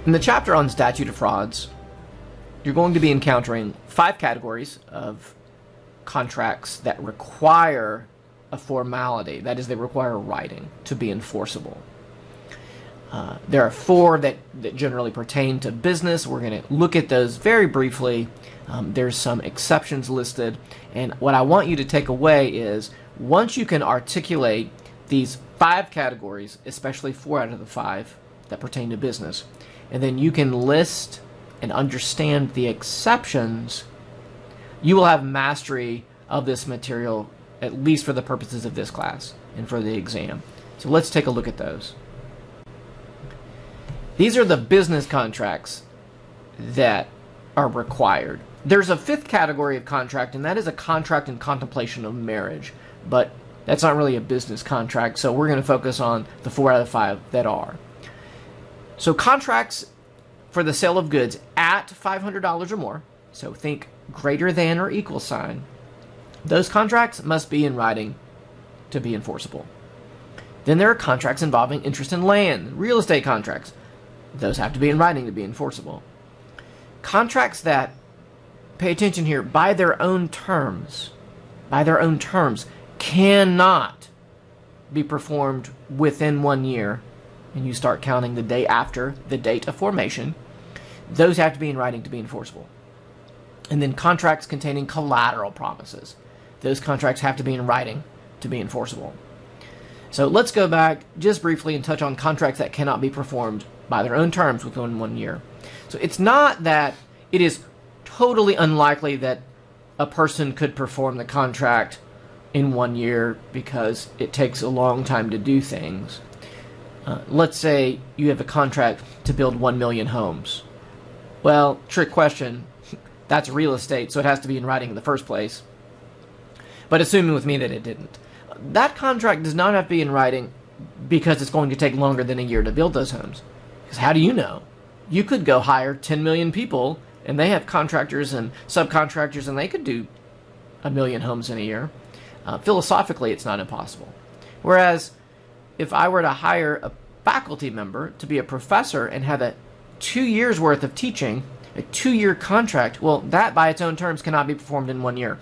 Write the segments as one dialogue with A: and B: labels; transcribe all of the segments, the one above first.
A: In the chapter on statute of frauds, you're going to be encountering 5 categories of contracts that require a formality. That is, they require writing to be enforceable. There are 4 that generally pertain to business. We're going to look at those very briefly. There's some exceptions listed. And what I want you to take away is, once you can articulate these 5 categories, especially 4 out of the 5 that pertain to business, and then you can list and understand the exceptions, you will have mastery of this material, at least for the purposes of this class and for the exam. So let's take a look at those. These are the business contracts that are required. There's a 5th category of contract, and that is a contract in contemplation of marriage. But that's not really a business contract, so we're going to focus on the 4 out of the 5 that are. So contracts for the sale of goods at $500 or more, so think greater than or equal sign, those contracts must be in writing to be enforceable. Then there are contracts involving interest in land, real estate contracts. Those have to be in writing to be enforceable. Contracts that, pay attention here, by their own terms, cannot be performed within 1 year, and you start counting the day after the date of formation. Those have to be in writing to be enforceable. And then contracts containing collateral promises. Those contracts have to be in writing to be enforceable. So let's go back just briefly and touch on contracts that cannot be performed by their own terms within 1 year. So it's not that it is totally unlikely that a person could perform the contract in 1 year because it takes a long time to do things. Let's say you have a contract to build 1 million homes. Well, trick question, that's real estate, so it has to be in writing in the first place. But assuming with me that it didn't. That contract does not have to be in writing because it's going to take longer than a year to build those homes. Because how do you know? You could go hire 10 million people, and they have contractors and subcontractors, and they could do 1 million homes in a year. Philosophically, it's not impossible. Whereas, if I were to hire a faculty member to be a professor and have a 2 years worth of teaching, a 2-year contract, well, that by its own terms cannot be performed in 1 year.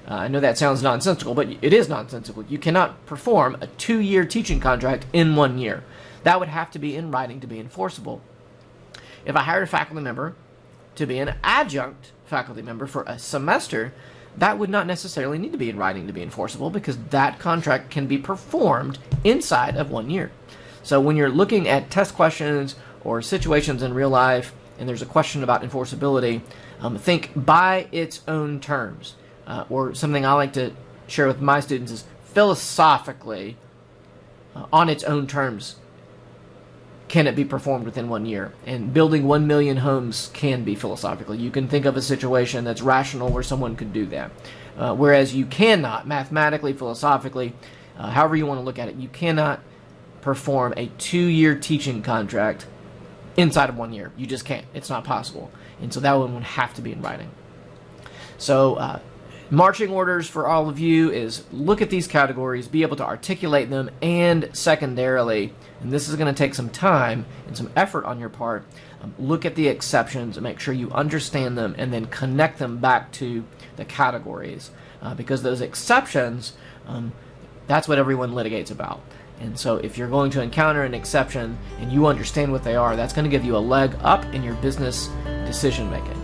A: I know that sounds nonsensical, but it is nonsensical. You cannot perform a 2-year teaching contract in 1 year. That would have to be in writing to be enforceable. If I hired a faculty member to be an adjunct faculty member for a semester, that would not necessarily need to be in writing to be enforceable because that contract can be performed inside of 1 year. So when you're looking at test questions or situations in real life and there's a question about enforceability, think by its own terms. Or something I like to share with my students is philosophically, on its own terms, can it be performed within 1 year? And building 1 million homes can be philosophically. You can think of a situation that's rational where someone could do that. Whereas you cannot, mathematically, philosophically, however you want to look at it, you cannot perform a 2-year teaching contract inside of 1 year. You just can't. It's not possible. And so that one would have to be in writing. So marching orders for all of you is look at these categories, be able to articulate them, and secondarily, and this is going to take some time and some effort on your part, look at the exceptions and make sure you understand them and then connect them back to the categories. Because those exceptions, that's what everyone litigates about. And so if you're going to encounter an exception and you understand what they are, that's going to give you a leg up in your business decision making.